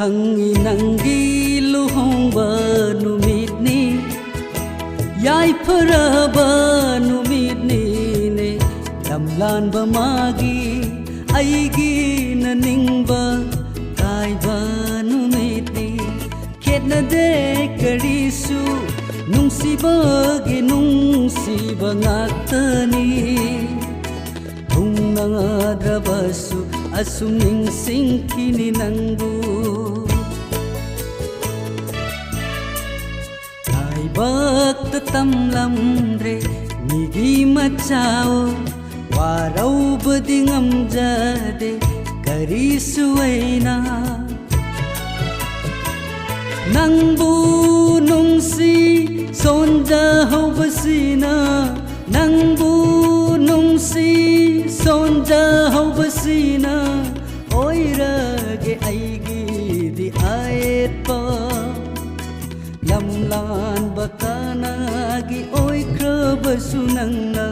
खंगी नंगी लुहोंबा नुमितनी याइफरबा नुमितनी ने लमलानबा मागी आइगी ननिंगबा काइबा नुमितनी खेतनदे करिसु नुंसिबगे नुंसिबा ngaktani Nangadabasu asuming singkini nangbu Ay bakta tamlamre migi machao Waraw bading amjade karisuwaina Nangbu nungsi sonja hobasina Nangbu nungsi sonja hobasina oirage aigi di aetpa lamlan bakana gi oikrabasu nangna